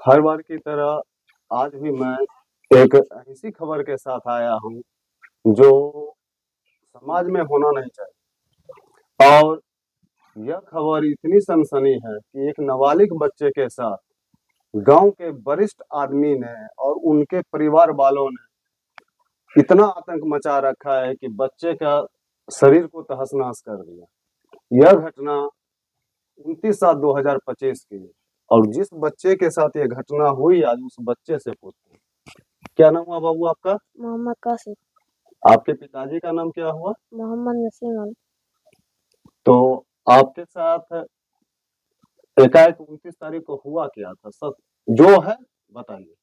हर बार की तरह आज भी मैं एक ऐसी खबर के साथ आया हूँ जो समाज में होना नहीं चाहिए। और यह खबर इतनी सनसनी है कि एक नाबालिग बच्चे के साथ गांव के वरिष्ठ आदमी ने और उनके परिवार वालों ने इतना आतंक मचा रखा है कि बच्चे का शरीर को तहस-नहस कर दिया। यह घटना 29/7/2025 की है। और जिस बच्चे के साथ ये घटना हुई, आज उस बच्चे से पूछते हैं। क्या नाम हुआ बाबू आपका? मोहम्मद कासिम। आपके पिताजी का नाम क्या हुआ? मोहम्मद नसीम अली। तो आपके साथ एकाएक 29 तारीख को हुआ क्या था? सब जो है बताइए।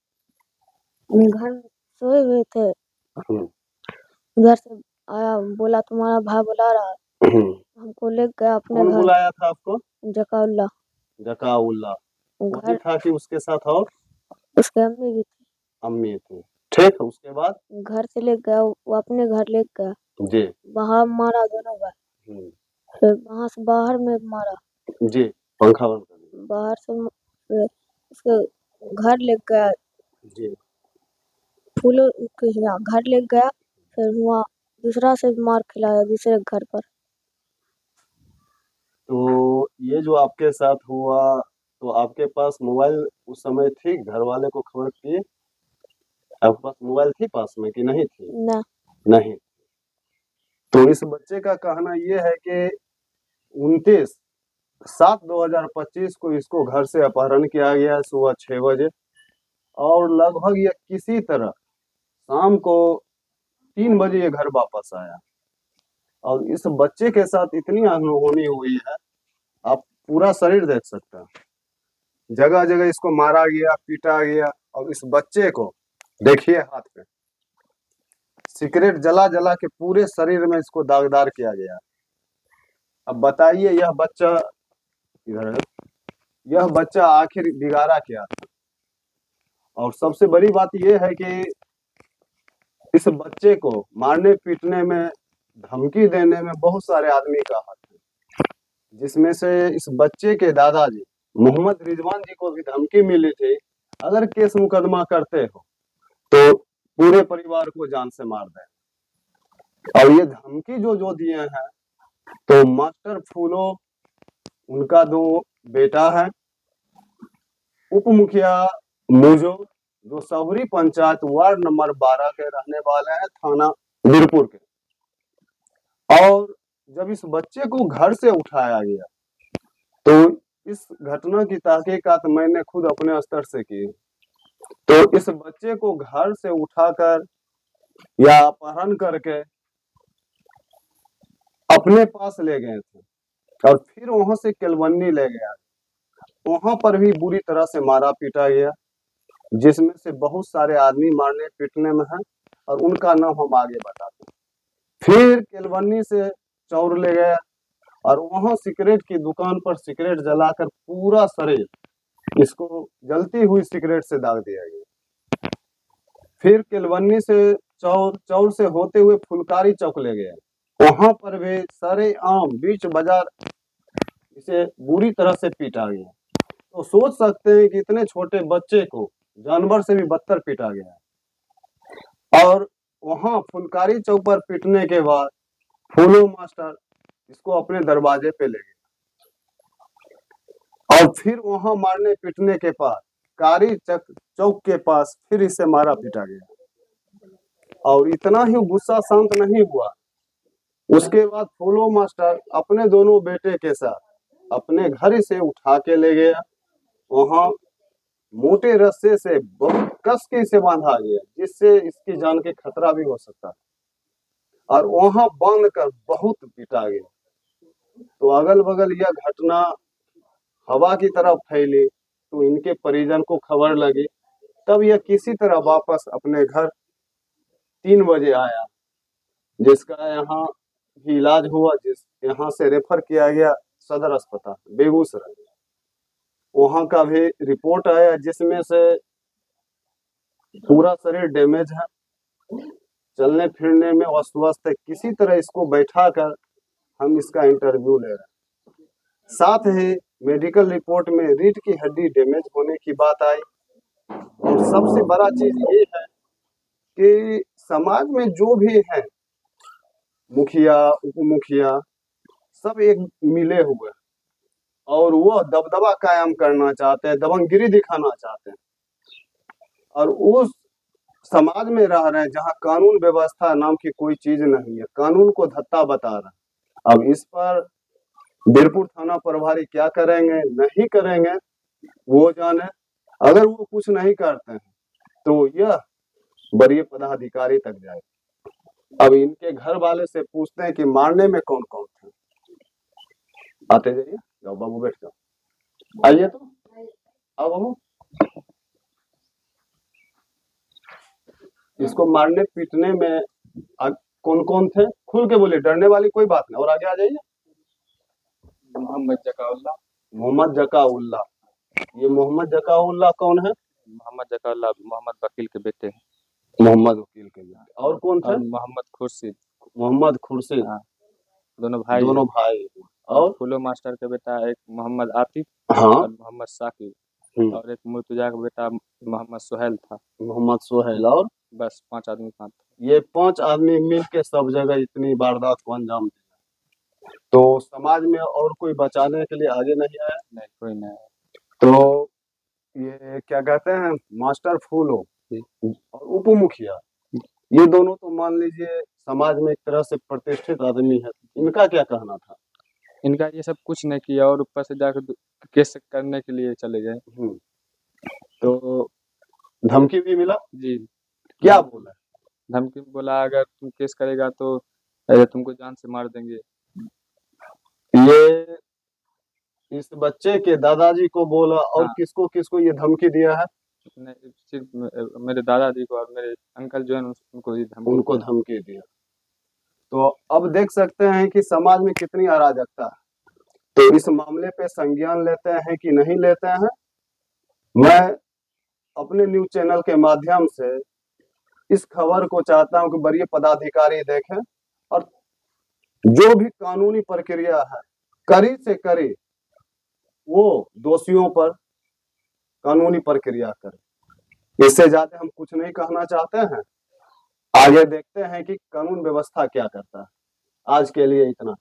घर सोए हुए थे, हम्म, उधर से आया, बोला तुम्हारा भाई बुला रहा है। हमको ले गया अपने कौन घर। बुलाया था आपको? जकाउल्ला। जकाउल्ला। वही घर था कि उसके साथ और उसके अम्मी भी थी। अम्मी थी। ठीक है, उसके बाद? घर से ले गया, वो अपने घर ले गया। जी। बाहर मारा दोनों बार। हम्म, फिर वहां से बाहर में मारा। जी। पंखा बंद कर दीजिए। बाहर से फिर उसके घर ले गया, जी। फूलों के यहाँ घर ले गया। फिर वहाँ दूसरा से मार खिलाया दूसरे घर पर। तो ये जो आपके साथ हुआ, तो आपके पास मोबाइल उस समय थी? घर वाले को खबर किए? आपके पास मोबाइल थी पास में कि नहीं थी? न नहीं। तो इस बच्चे का कहना ये है कि 29/7/2025 को इसको घर से अपहरण किया गया सुबह 6 बजे, और लगभग यह किसी तरह शाम को 3 बजे ये घर वापस आया। और इस बच्चे के साथ इतनी अनहोनी हुई है, आप पूरा शरीर देख सकते हैं। जगह जगह इसको मारा गया, पीटा गया। और इस बच्चे को देखिए, हाथ पे सिगरेट जला जला के पूरे शरीर में इसको दागदार किया गया। अब बताइए, यह बच्चा इधर है, यह बच्चा आखिर बिगाड़ा क्या था? और सबसे बड़ी बात यह है कि इस बच्चे को मारने पीटने में, धमकी देने में बहुत सारे आदमी का हाथ है, जिसमें से इस बच्चे के दादाजी मोहम्मद रिजवान जी को भी धमकी मिली थी, अगर केस मुकदमा करते हो तो पूरे परिवार को जान से मार दें। और ये धमकी जो जो दिए हैं, तो मास्टर फूलो, उनका 2 बेटा है, उप मुखिया मुजो, जो सहुरी पंचायत वार्ड नंबर 12 के रहने वाले हैं, थाना वीरपुर के। और जब इस बच्चे को घर से उठाया गया, तो इस घटना की तहकीकात मैंने खुद अपने स्तर से की। तो इस बच्चे को घर से उठाकर या अपहरण करके अपने पास ले गए थे, और फिर वहां से केलवन्नी ले गया। वहां पर भी बुरी तरह से मारा पीटा गया, जिसमें से बहुत सारे आदमी मारने पीटने में हैं, और उनका नाम हम आगे बताते हैं। फिर केलवन्नी से चौर ले गया, और वहां सिगरेट की दुकान पर सिगरेट जलाकर पूरा शरीर इसको जलती हुई सिगरेट से दाग दिया गया। फिर केलवन्नी से चौर, चौर से होते हुए फुलकारी चौक ले गया। वहां पर भी सारे आम बीच बाजार इसे बुरी तरह से पीटा गया। तो सोच सकते हैं कि इतने छोटे बच्चे को जानवर से भी बदतर पीटा गया। और वहां फुलकारी चौक पर पीटने के बाद फूलो मास्टर इसको अपने दरवाजे पे ले गए, और फिर वहां मारने पीटने के बाद कारी चौक के पास फिर इसे मारा पीटा गया। और इतना ही गुस्सा शांत नहीं हुआ, उसके बाद फूलो मास्टर अपने दोनों बेटे के साथ अपने घर से उठा के ले गया। वहां मोटे रस्से से बहुत कस के इसे बांधा गया, जिससे इसकी जान के खतरा भी हो सकता है, और वहां बांध कर बहुत पीटा गया। तो अगल बगल यह घटना हवा की तरफ फैली, तो इनके परिजन को खबर लगी। तब यह किसी तरह वापस अपने घर 3 बजे आया, जिसका यहाँ भी इलाज हुआ, जिस यहाँ से रेफर किया गया सदर अस्पताल बेगूसराय। वहां का भी रिपोर्ट आया, जिसमें से पूरा शरीर डैमेज है, चलने फिरने में अस्वस्थ है। किसी तरह इसको बैठाकर हम इसका इंटरव्यू ले रहे हैं। साथ ही मेडिकल रिपोर्ट में रीढ़ की हड्डी डैमेज होने की बात आई, और सबसे बड़ा चीज ये है कि समाज में जो भी है, मुखिया, उप मुखिया, सब एक मिले हुए हैं और वो दबदबा कायम करना चाहते हैं, दबंगगिरी दिखाना चाहते हैं और उस समाज में रह रहे हैं जहाँ कानून व्यवस्था नाम की कोई चीज नहीं है, कानून को धत्ता बता रहे हैं। अब इस पर बीरपुर थाना प्रभारी क्या करेंगे नहीं करेंगे वो जाने। अगर वो कुछ नहीं करते हैं तो यह वरीय पदाधिकारी तक जाए। अब इनके घर वाले से पूछते हैं कि मारने में कौन कौन थे। आते जाइए, जाओ बाबू बैठ जाओ, आइए तो आओ बाबू। इसको मारने पीटने में कौन कौन थे, खुल के बोलिए, डरने वाली कोई बात नहीं। और आगे आ जाइए। मोहम्मद जकाउल्ला। मोहम्मद जकाउल्ला, ये मोहम्मद जकाउल्ला कौन है? मोहम्मद जकाउल्ला मोहम्मद वकील के बेटे हैं। मोहम्मद वकील के बेटे। और कौन थे? और मोहम्मद खुर्शीद। मोहम्मद खुर्शीद। हाँ, दोनों भाई और फूलो मास्टर के बेटा एक मोहम्मद आतिफ हाँ और मोहम्मद साकिब और एक मुर्तजा का बेटा मोहम्मद सुहेल था। मोहम्मद सुहेल। और बस 5 आदमी था। ये 5 आदमी मिल के सब जगह इतनी वारदात को अंजाम दिया, तो समाज में और कोई बचाने के लिए आगे नहीं आया? नहीं, कोई नहीं। तो ये क्या कहते हैं, मास्टर फूलो और उप मुखिया, ये दोनों तो मान लीजिए समाज में एक तरह से प्रतिष्ठित आदमी है, इनका क्या कहना था? इनका ये सब कुछ नहीं किया और ऊपर से जाकर केस करने के लिए चले गए। तो धमकी भी मिला? जी। क्या बोला? धमकी बोला अगर तुम केस करेगा तो तुमको जान से मार देंगे। ये इस बच्चे के दादाजी को बोला और हाँ। किसको किसको ये धमकी दिया है? नहीं, सिर्फ मेरे दादाजी को और मेरे अंकल जो है उनको धमकी दिया। तो अब देख सकते हैं कि समाज में कितनी अराजकता है। तो इस मामले पे संज्ञान लेते हैं कि नहीं लेते हैं, मैं अपने न्यूज चैनल के माध्यम से इस खबर को चाहता हूं कि वरीय पदाधिकारी देखें और जो भी कानूनी प्रक्रिया है कड़ी से कड़ी वो दोषियों पर कानूनी प्रक्रिया करें। इससे ज्यादा हम कुछ नहीं कहना चाहते हैं। आगे देखते हैं कि कानून व्यवस्था क्या करता है। आज के लिए इतना।